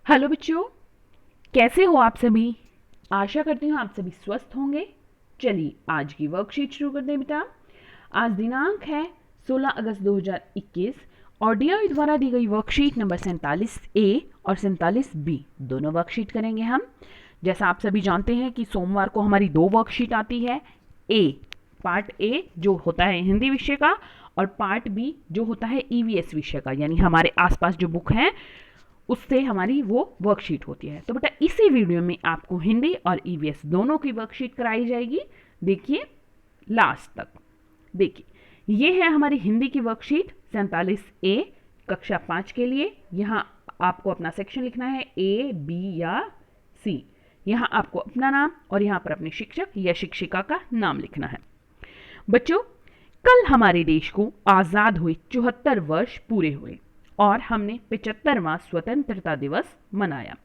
Hello बच्चों, कैसे हो आप सभी। आशा करती हूँ आप सभी स्वस्थ होंगे। चलिए आज की वर्कशीट शुरू करते हैं बेटा। आज दिनांक है 16 अगस्त 2021 और डीआई द्वारा दी गई वर्कशीट नंबर 47A और 47B दोनों वर्कशीट करेंगे हम। जैसा आप सभी जानते हैं कि सोमवार को हमारी दो वर्कशीट आती है। पार्ट ए जो होता है हिंदी विषय का और पार्ट बी जो होता है ईवीएस विषय का, यानी हमारे आसपास जो बुक है उससे हमारी वो वर्कशीट होती है। तो बेटा इसी वीडियो में आपको हिंदी और ईवीएस दोनों की वर्कशीट कराई जाएगी। देखिए लास्ट तक। देखिए ये है हमारी हिंदी की वर्कशीट 47A कक्षा 5 के लिए। यहाँ आपको अपना सेक्शन लिखना है A, B या C। यहाँ आपको अपना नाम और यहाँ पर अपने शिक्षक या शिक्षिका का नाम लिखना है। बच्चों, कल हमारे देश को आज़ाद हुए 74 वर्ष पूरे हुए और हमने 75वां स्वतंत्रता दिवस मनाया।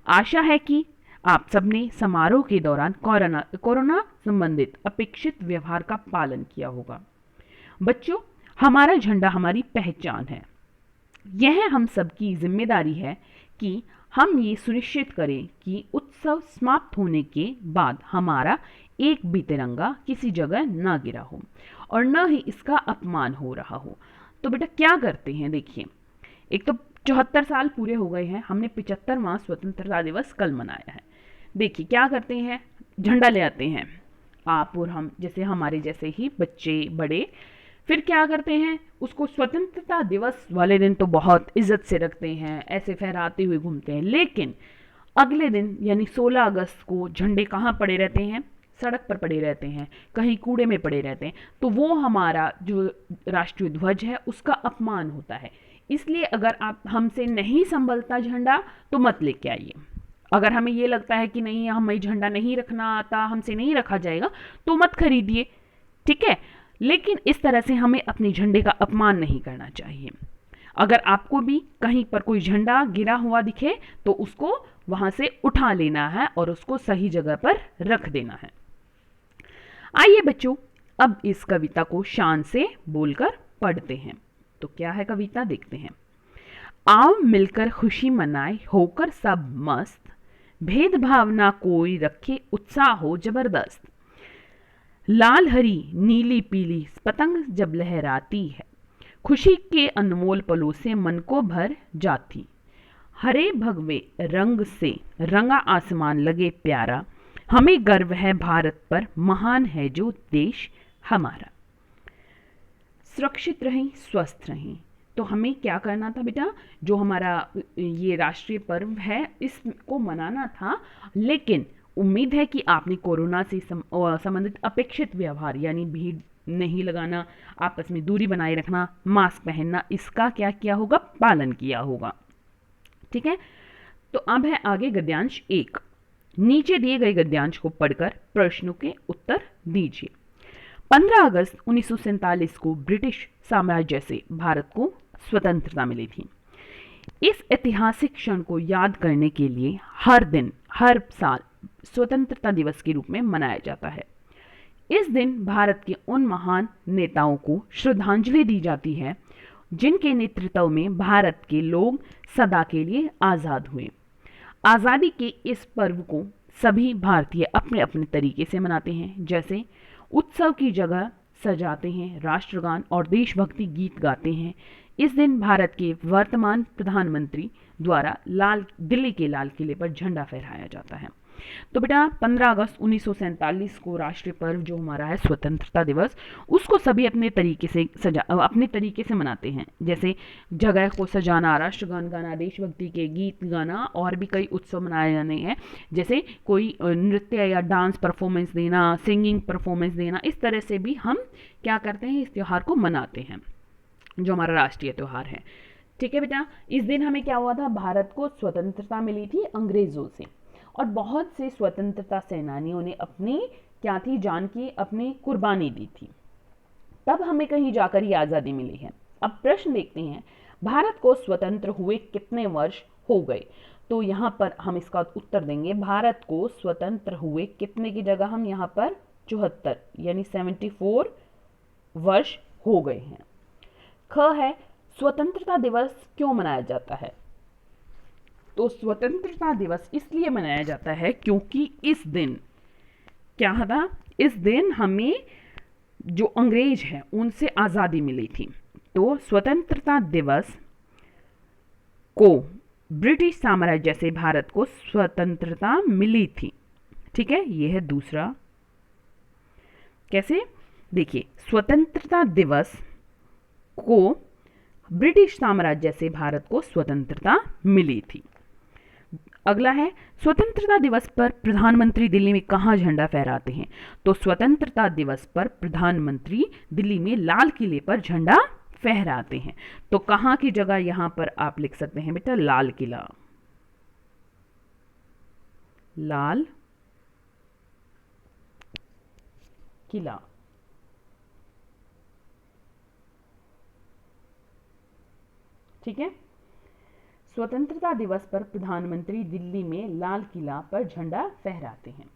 आशा है कि आप सबने समारोह के दौरान कोरोना संबंधित अपेक्षित व्यवहार का पालन किया होगा। बच्चों, हमारा झंडा हमारी पहचान है। यह हम सबकी जिम्मेदारी है कि हम ये सुनिश्चित करें कि उत्सव समाप्त होने के बाद हमारा एक भी तिरंगा किसी जगह ना गिरा हो और न ही इसका अपमान हो रहा हो। तो बेटा क्या करते हैं, देखिए एक तो 74 साल पूरे हो गए हैं, हमने 75वां स्वतंत्रता दिवस कल मनाया है। देखिए क्या करते हैं, झंडा ले आते हैं आप और हम, जैसे हमारे जैसे ही बच्चे बड़े। फिर क्या करते हैं, उसको स्वतंत्रता दिवस वाले दिन तो बहुत इज्जत से रखते हैं, ऐसे फहराते हुए घूमते हैं। लेकिन अगले दिन यानी 16 अगस्त को झंडे कहाँ पड़े रहते हैं, सड़क पर पड़े रहते हैं, कहीं कूड़े में पड़े रहते हैं। तो वो हमारा जो राष्ट्रीय ध्वज है उसका अपमान होता है। इसलिए अगर आप हमसे नहीं संभलता झंडा तो मत लेके आइए। अगर हमें ये लगता है कि नहीं हमें झंडा नहीं रखना आता, हमसे नहीं रखा जाएगा, तो मत खरीदिए, ठीक है। लेकिन इस तरह से हमें अपने झंडे का अपमान नहीं करना चाहिए। अगर आपको भी कहीं पर कोई झंडा गिरा हुआ दिखे तो उसको वहां से उठा लेना है और उसको सही जगह पर रख देना है। आइए बच्चों, अब इस कविता को शान से बोलकर पढ़ते हैं। तो क्या है कविता, देखते हैं। आओ मिलकर खुशी मनाए होकर सब मस्त, भेदभाव ना कोई रखे उत्साह हो जबरदस्त। लाल हरी नीली पीली पतंग जब लहराती है, खुशी के अनमोल पलों से मन को भर जाती। हरे भगवे रंग से रंगा आसमान लगे प्यारा, हमें गर्व है भारत पर, महान है जो देश हमारा। सुरक्षित रहें, स्वस्थ रहें। तो हमें क्या करना था बेटा, जो हमारा ये राष्ट्रीय पर्व है इसको मनाना था। लेकिन उम्मीद है कि आपने कोरोना से संबंधित अपेक्षित व्यवहार यानी भीड़ नहीं लगाना, आपस में दूरी बनाए रखना, मास्क पहनना, इसका क्या किया होगा, पालन किया होगा। ठीक है। तो अब है आगे गद्यांश 1। नीचे दिए गए गद्यांश को पढ़कर प्रश्नों के उत्तर दीजिए। 15 अगस्त 1947 को ब्रिटिश साम्राज्य से भारत को स्वतंत्रता मिली थी। इस ऐतिहासिक क्षण को याद करने के लिए हर दिन हर साल स्वतंत्रता दिवस के रूप में मनाया जाता है। इस दिन भारत के उन महान नेताओं को श्रद्धांजलि दी जाती है जिनके नेतृत्व में भारत के लोग सदा के लिए आज़ाद हुए। आज़ादी के इस पर्व को सभी भारतीय अपने अपने तरीके से मनाते हैं। जैसे उत्सव की जगह सजाते हैं, राष्ट्रगान और देशभक्ति गीत गाते हैं। इस दिन भारत के वर्तमान प्रधानमंत्री द्वारा दिल्ली के लाल किले पर झंडा फहराया जाता है। तो बेटा 15 अगस्त 1947 को राष्ट्रीय पर्व जो हमारा है स्वतंत्रता दिवस, उसको सभी अपने तरीके से मनाते हैं। जैसे जगह को सजाना, राष्ट्रगान गाना, देशभक्ति के गीत गाना और भी कई उत्सव मनाए जाने हैं। जैसे कोई नृत्य या डांस परफॉर्मेंस देना, सिंगिंग परफॉर्मेंस देना, इस तरह से भी हम क्या करते हैं, इस त्यौहार को मनाते हैं जो हमारा राष्ट्रीय त्यौहार है। ठीक है बेटा, इस दिन हमें क्या हुआ था, भारत को स्वतंत्रता मिली थी अंग्रेजों से और बहुत से स्वतंत्रता सेनानियों ने अपनी क्या थी, जान की अपनी कुर्बानी दी थी, तब हमें कहीं जाकर ये आज़ादी मिली है। अब प्रश्न देखते हैं, भारत को स्वतंत्र हुए कितने वर्ष हो गए। तो यहाँ पर हम इसका उत्तर देंगे, भारत को स्वतंत्र हुए कितने की जगह हम यहाँ पर 74 यानी 74 वर्ष हो गए हैं। ख है, स्वतंत्रता दिवस क्यों मनाया जाता है। तो स्वतंत्रता दिवस इसलिए मनाया जाता है क्योंकि इस दिन क्या था, इस दिन हमें जो अंग्रेज हैं उनसे आज़ादी मिली थी। तो स्वतंत्रता दिवस को ब्रिटिश साम्राज्य से भारत को स्वतंत्रता मिली थी। ठीक है, यह है दूसरा। कैसे, देखिए, स्वतंत्रता दिवस को ब्रिटिश साम्राज्य से भारत को स्वतंत्रता मिली थी। अगला है, स्वतंत्रता दिवस पर प्रधानमंत्री दिल्ली में कहाँ झंडा फहराते हैं? तो स्वतंत्रता दिवस पर प्रधानमंत्री दिल्ली में लाल किले पर झंडा फहराते हैं। तो कहाँ की जगह यहां पर आप लिख सकते हैं बेटा, लाल किला। लाल किला। ठीक है, स्वतंत्रता दिवस पर प्रधानमंत्री दिल्ली में लाल किला पर झंडा फहराते हैं।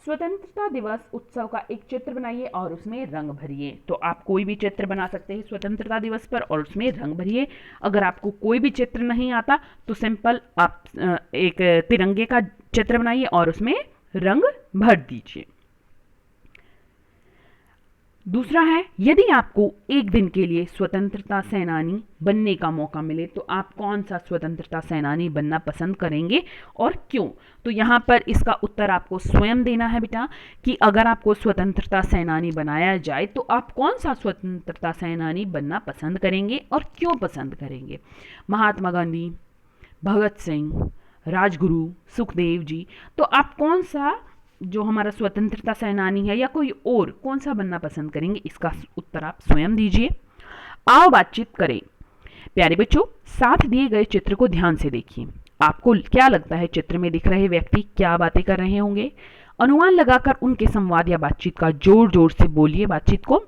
स्वतंत्रता दिवस उत्सव का एक चित्र बनाइए और उसमें रंग भरिए। तो आप कोई भी चित्र बना सकते हैं स्वतंत्रता दिवस पर और उसमें रंग भरिए। अगर आपको कोई भी चित्र नहीं आता तो सिंपल आप एक तिरंगे का चित्र बनाइए और उसमें रंग भर दीजिए। दूसरा है, यदि आपको एक दिन के लिए स्वतंत्रता सेनानी बनने का मौका मिले तो आप कौन सा स्वतंत्रता सेनानी बनना पसंद करेंगे और क्यों? तो यहाँ पर इसका उत्तर आपको स्वयं देना है बेटा कि अगर आपको स्वतंत्रता सेनानी बनाया जाए तो आप कौन सा स्वतंत्रता सेनानी बनना पसंद करेंगे और क्यों पसंद करेंगे? महात्मा गांधी, भगत सिंह, राजगुरु, सुखदेव जी। तो आप कौन सा जो हमारा स्वतंत्रता सेनानी है या कोई और कौन सा बनना पसंद करेंगे? इसका उत्तर आप स्वयं दीजिए। आओ बातचीत करें। प्यारे बच्चों, साथ दिए गए चित्र को ध्यान से देखिए। आपको क्या लगता है चित्र में दिख रहे व्यक्ति क्या बातें कर रहे होंगे? अनुमान लगाकर उनके संवाद या बातचीत का जोर जोर से बोलिए बातचीत को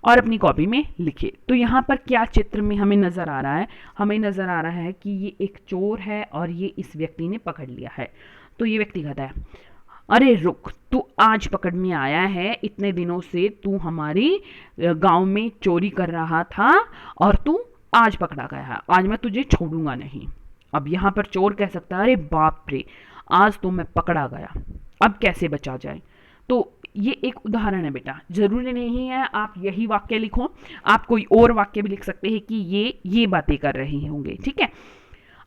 और अपनी कॉपी में लिखिए। तो यहाँ पर क्या चित्र में हमें नजर आ रहा है? हमें नजर आ रहा है कि ये एक चोर है और ये इस व्यक्ति ने पकड़ लिया है। तो ये व्यक्ति कहता है, अरे रुक, तू आज पकड़ में आया है, इतने दिनों से तू हमारी गांव में चोरी कर रहा था और तू आज पकड़ा गया है, आज मैं तुझे छोड़ूंगा नहीं। अब यहाँ पर चोर कह सकता है, अरे बाप रे, आज तो मैं पकड़ा गया, अब कैसे बचा जाए? तो ये एक उदाहरण है बेटा, जरूरी नहीं है आप यही वाक्य लिखो, आप कोई और वाक्य भी लिख सकते हैं कि ये बातें कर रहे होंगे। ठीक है,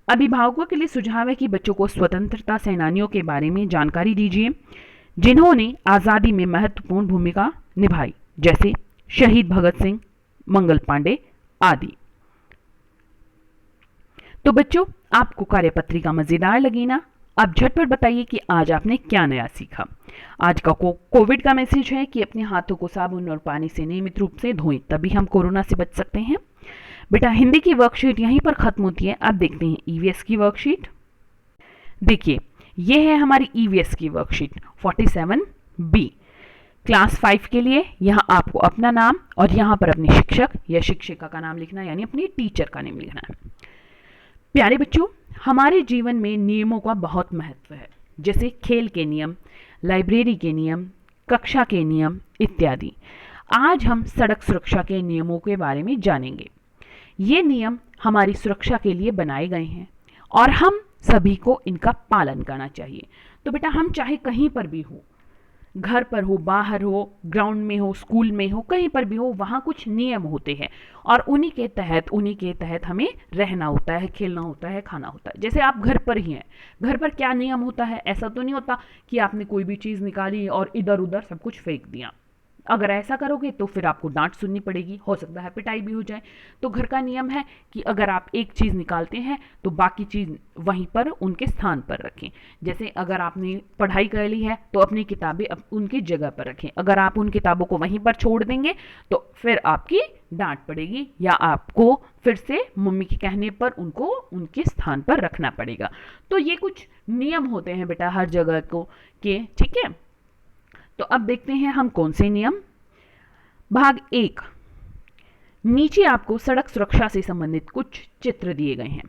अभिभावकों के लिए सुझाव है कि बच्चों को स्वतंत्रता सेनानियों के बारे में जानकारी दीजिए जिन्होंने आज़ादी में महत्वपूर्ण भूमिका निभाई, जैसे शहीद भगत सिंह, मंगल पांडे आदि। तो बच्चों, आपको कार्यपत्रिका मजेदार लगी ना? अब झटपट बताइए कि आज आपने क्या नया सीखा। आज का कोविड का मैसेज है कि अपने हाथों को साबुन और पानी से नियमित रूप से धोएं, तभी हम कोरोना से बच सकते हैं। बेटा, हिंदी की वर्कशीट यहीं पर खत्म होती है। अब देखते हैं ईवीएस की वर्कशीट। देखिए, यह है हमारी ईवीएस की वर्कशीट 47B क्लास 5 के लिए। यहाँ आपको अपना नाम और यहाँ पर अपने शिक्षक या शिक्षिका का नाम लिखना है, यानी अपनी टीचर का नाम लिखना है। प्यारे बच्चों, हमारे जीवन में नियमों का बहुत महत्व है, जैसे खेल के नियम, लाइब्रेरी के नियम, कक्षा के नियम इत्यादि। आज हम सड़क सुरक्षा के नियमों के बारे में जानेंगे। ये नियम हमारी सुरक्षा के लिए बनाए गए हैं और हम सभी को इनका पालन करना चाहिए। तो बेटा, हम चाहे कहीं पर भी हो, घर पर हो, बाहर हो, ग्राउंड में हो, स्कूल में हो, कहीं पर भी हो, वहाँ कुछ नियम होते हैं और उन्हीं के तहत हमें रहना होता है, खेलना होता है, खाना होता है। जैसे आप घर पर ही हैं, घर पर क्या नियम होता है? ऐसा तो नहीं होता कि आपने कोई भी चीज़ निकाली और इधर उधर सब कुछ फेंक दिया। अगर ऐसा करोगे तो फिर आपको डांट सुननी पड़ेगी, हो सकता है पिटाई भी हो जाए। तो घर का नियम है कि अगर आप एक चीज़ निकालते हैं तो बाकी चीज़ वहीं पर उनके स्थान पर रखें। जैसे अगर आपने पढ़ाई कर ली है तो अपनी किताबें उनकी जगह पर रखें। अगर आप उन किताबों को वहीं पर छोड़ देंगे तो फिर आपकी डांट पड़ेगी या आपको फिर से मम्मी के कहने पर उनको उनके स्थान पर रखना पड़ेगा। तो ये कुछ नियम होते हैं बेटा हर जगह को के, ठीक है। तो अब देखते हैं हम कौन से नियम। भाग 1, नीचे आपको सड़क सुरक्षा से संबंधित कुछ चित्र दिए गए हैं।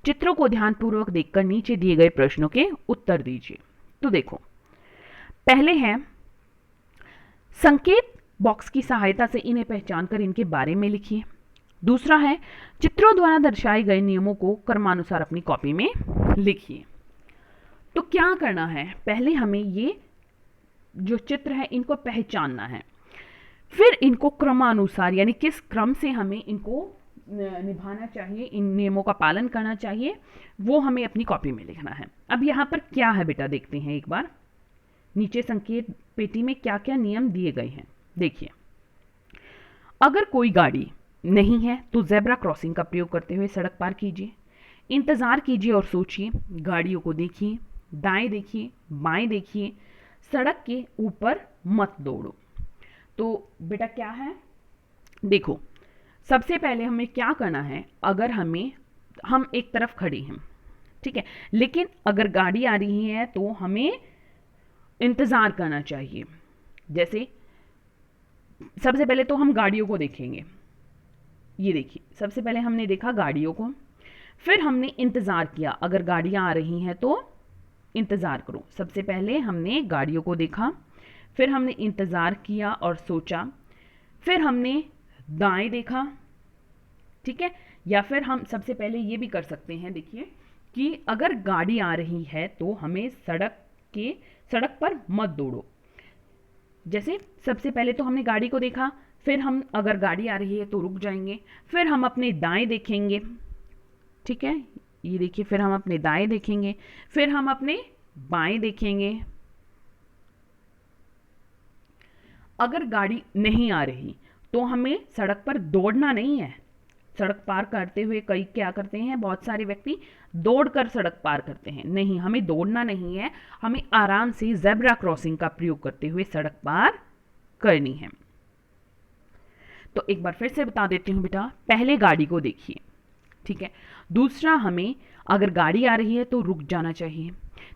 चित्रों को ध्यानपूर्वक देखकर नीचे दिए गए प्रश्नों के उत्तर दीजिए। तो देखो, पहले है संकेत बॉक्स की सहायता से इन्हें पहचान कर इनके बारे में लिखिए। दूसरा है चित्रों द्वारा दर्शाए गए नियमों को क्रमानुसार अपनी कॉपी में लिखिए। तो क्या करना है, पहले हमें ये जो चित्र है इनको पहचानना है, फिर इनको क्रमानुसार यानी किस क्रम से हमें इनको निभाना चाहिए, इन नियमों का पालन करना चाहिए, वो हमें अपनी कॉपी में लिखना है। अब यहाँ पर क्या है बेटा, देखते हैं एक बार नीचे संकेत पेटी में क्या क्या नियम दिए गए हैं। देखिए, अगर कोई गाड़ी नहीं है तो जेब्रा क्रॉसिंग का प्रयोग करते हुए सड़क पार कीजिए। इंतज़ार कीजिए और सोचिए, गाड़ियों को देखिए, दाएं देखिए, बाएं देखिए, सड़क के ऊपर मत दौड़ो। तो बेटा क्या है, देखो सबसे पहले हमें क्या करना है, अगर हम एक तरफ खड़े हैं, ठीक है, लेकिन अगर गाड़ी आ रही है तो हमें इंतज़ार करना चाहिए। जैसे सबसे पहले तो हम गाड़ियों को देखेंगे, ये देखिए सबसे पहले हमने देखा गाड़ियों को, फिर हमने इंतज़ार किया, अगर गाड़ियाँ आ रही हैं तो इंतज़ार करो। सबसे पहले हमने गाड़ियों को देखा, फिर हमने इंतज़ार किया और सोचा, फिर हमने दाएं देखा, ठीक है, या फिर हम सबसे पहले ये भी कर सकते हैं, देखिए कि अगर गाड़ी आ रही है तो हमें सड़क पर मत दौड़ो। जैसे सबसे पहले तो हमने गाड़ी को देखा, फिर हम अगर गाड़ी आ रही है तो रुक जाएंगे, फिर हम अपने दाएं देखेंगे, ठीक है, ये देखिए, फिर हम अपने दाएं देखेंगे, फिर हम अपने बाएं देखेंगे। अगर गाड़ी नहीं आ रही तो हमें सड़क पर दौड़ना नहीं है। सड़क पार करते हुए कई क्या करते हैं, बहुत सारे व्यक्ति दौड़कर सड़क पार करते हैं, नहीं, हमें दौड़ना नहीं है, हमें आराम से जेब्रा क्रॉसिंग का प्रयोग करते हुए सड़क पार करनी है। तो एक बार फिर से बता देती हूं बेटा, पहले गाड़ी को देखिए, ठीक है, दूसरा हमें अगर गाड़ी आ रही है तो रुक जाना चाहिए,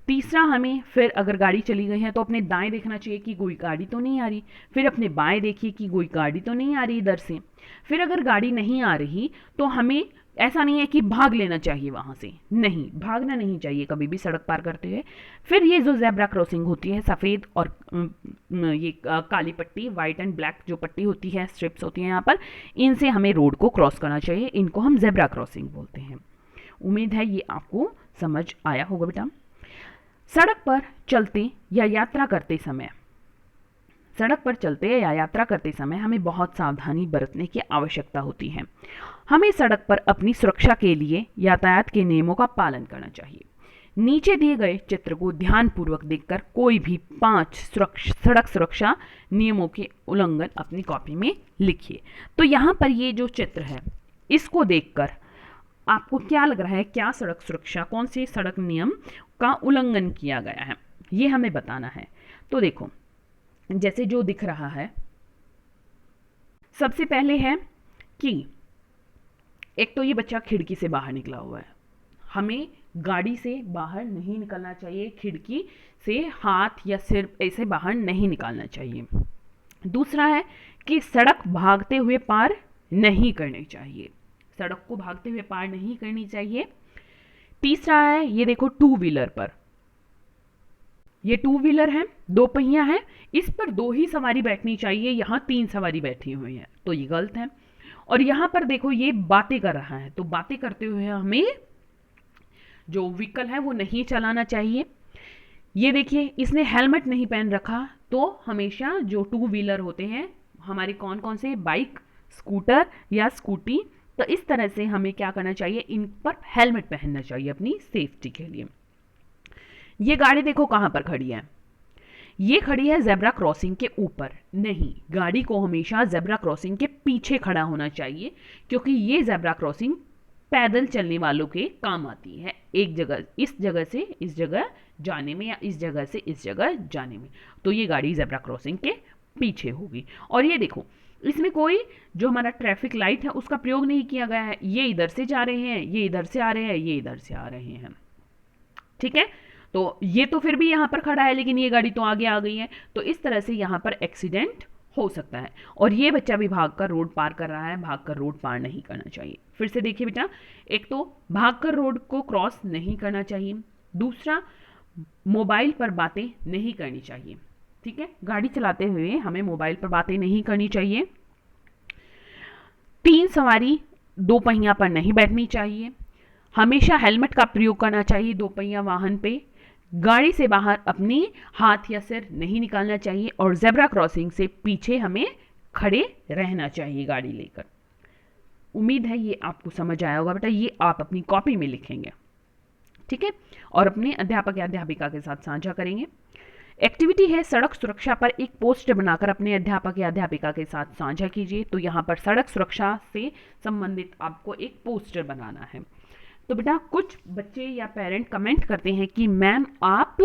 तीसरा हमें फिर अगर गाड़ी चली गई है तो अपने दाएं देखना चाहिए कि कोई गाड़ी तो नहीं आ रही, फिर अपने बाएं देखिए कि कोई गाड़ी तो नहीं आ रही इधर से, फिर अगर गाड़ी नहीं आ रही तो हमें ऐसा नहीं है कि भाग लेना चाहिए वहां से, नहीं, भागना नहीं चाहिए कभी भी सड़क पार करते हुए। फिर ये जो जेब्रा क्रॉसिंग होती है, सफ़ेद और ये काली पट्टी, वाइट एंड ब्लैक जो पट्टी होती है, स्ट्रिप्स होती हैं यहाँ पर, इनसे हमें रोड को क्रॉस करना चाहिए, इनको हम जेब्रा क्रॉसिंग बोलते हैं। उम्मीद है ये आपको समझ आया होगा बेटा। सड़क पर चलते या यात्रा करते समय हमें बहुत सावधानी बरतने की आवश्यकता होती है। हमें सड़क पर अपनी सुरक्षा के लिए यातायात के नियमों का पालन करना चाहिए। नीचे दिए गए चित्र को ध्यानपूर्वक देखकर कोई भी 5 सड़क सुरक्षा नियमों के उल्लंघन अपनी कॉपी में लिखिए। तो यहाँ पर ये जो चित्र है, इसको देखकर आपको क्या लग रहा है, क्या सड़क सुरक्षा, कौन से सड़क नियम का उल्लंघन किया गया है, ये हमें बताना है। तो देखो, जैसे जो दिख रहा है, सबसे पहले है कि एक तो ये बच्चा खिड़की से बाहर निकला हुआ है, हमें गाड़ी से बाहर नहीं निकलना चाहिए, खिड़की से हाथ या सिर ऐसे बाहर नहीं निकालना चाहिए। दूसरा है कि सड़क भागते हुए पार नहीं करनी चाहिए, सड़क को भागते हुए पार नहीं करनी चाहिए। तीसरा है, ये देखो टू व्हीलर पर, ये टू व्हीलर है, 2 पहिया है, इस पर 2 ही सवारी बैठनी चाहिए, यहाँ 3 सवारी बैठी हुई है, तो ये गलत है। और यहाँ पर देखो ये बातें कर रहा है, तो बातें करते हुए हमें जो व्हीकल है वो नहीं चलाना चाहिए। ये देखिए इसने हेलमेट नहीं पहन रखा, तो हमेशा जो टू व्हीलर होते हैं हमारे कौन कौन से, बाइक, स्कूटर या स्कूटी, तो इस तरह से हमें क्या करना चाहिए, इन पर हेलमेट पहनना चाहिए अपनी सेफ्टी के लिए। ये गाड़ी देखो कहाँ पर खड़ी है, ये खड़ी है जेब्रा क्रॉसिंग के ऊपर, नहीं, गाड़ी को हमेशा जेब्रा क्रॉसिंग के पीछे खड़ा होना चाहिए, क्योंकि ये जेब्रा क्रॉसिंग पैदल चलने वालों के काम आती है, एक जगह इस जगह से इस जगह जाने में या इस जगह से इस जगह जाने में, तो ये गाड़ी जेब्रा क्रॉसिंग के पीछे होगी। और ये देखो इसमें कोई जो हमारा ट्रैफिक लाइट है उसका प्रयोग नहीं किया गया है, ये इधर से जा रहे हैं, ये इधर से आ रहे हैं, ये इधर से आ रहे हैं, ठीक है, तो ये तो फिर भी यहाँ पर खड़ा है लेकिन ये गाड़ी तो आगे आ गई है, तो इस तरह से यहाँ पर एक्सीडेंट हो सकता है। और ये बच्चा भी भागकर रोड पार कर रहा है, भागकर रोड पार नहीं करना चाहिए। फिर से देखिए बेटा, एक तो भागकर रोड को क्रॉस नहीं करना चाहिए, दूसरा मोबाइल पर बातें नहीं करनी चाहिए, ठीक है, गाड़ी चलाते हुए हमें मोबाइल पर बातें नहीं करनी चाहिए। 3 सवारी 2 पहिया पर नहीं बैठनी चाहिए, हमेशा हेलमेट का प्रयोग करना चाहिए 2 पहिया वाहन पे, गाड़ी से बाहर अपनी हाथ या सिर नहीं निकालना चाहिए और जेब्रा क्रॉसिंग से पीछे हमें खड़े रहना चाहिए गाड़ी लेकर। उम्मीद है ये आपको समझ आया होगा बेटा, ये आप अपनी कॉपी में लिखेंगे, ठीक है, और अपने अध्यापक या अध्यापिका के साथ साझा करेंगे। एक्टिविटी है सड़क सुरक्षा पर एक पोस्टर बनाकर अपने अध्यापक या अध्यापिका के साथ साझा कीजिए। तो यहाँ पर सड़क सुरक्षा से संबंधित आपको एक पोस्टर बनाना है। तो बेटा कुछ बच्चे या पेरेंट कमेंट करते हैं कि मैम आप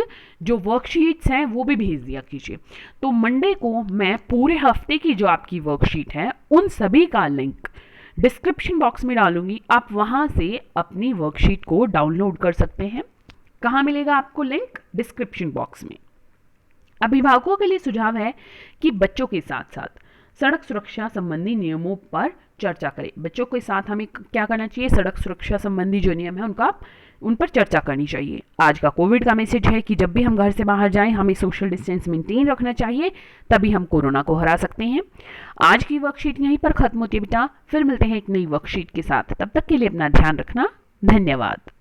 जो वर्कशीट्स हैं वो भी भेज दिया कीजिए। तो मंडे को मैं पूरे हफ्ते की जो आपकी वर्कशीट है उन सभी का लिंक डिस्क्रिप्शन बॉक्स में डालूंगी, आप वहां से अपनी वर्कशीट को डाउनलोड कर सकते हैं। कहाँ मिलेगा आपको लिंक? डिस्क्रिप्शन बॉक्स में। अभिभावकों के लिए सुझाव है कि बच्चों के साथ साथ सड़क सुरक्षा संबंधी नियमों पर चर्चा करें। बच्चों के साथ हमें क्या करना चाहिए? सड़क सुरक्षा संबंधी जो नियम है उन पर चर्चा करनी चाहिए। आज का कोविड का मैसेज है कि जब भी हम घर से बाहर जाएं हमें सोशल डिस्टेंस मेंटेन रखना चाहिए, तभी हम कोरोना को हरा सकते हैं। आज की वर्कशीट यहीं पर खत्म होती है बेटा, फिर मिलते हैं एक नई वर्कशीट के साथ। तब तक के लिए अपना ध्यान रखना। धन्यवाद।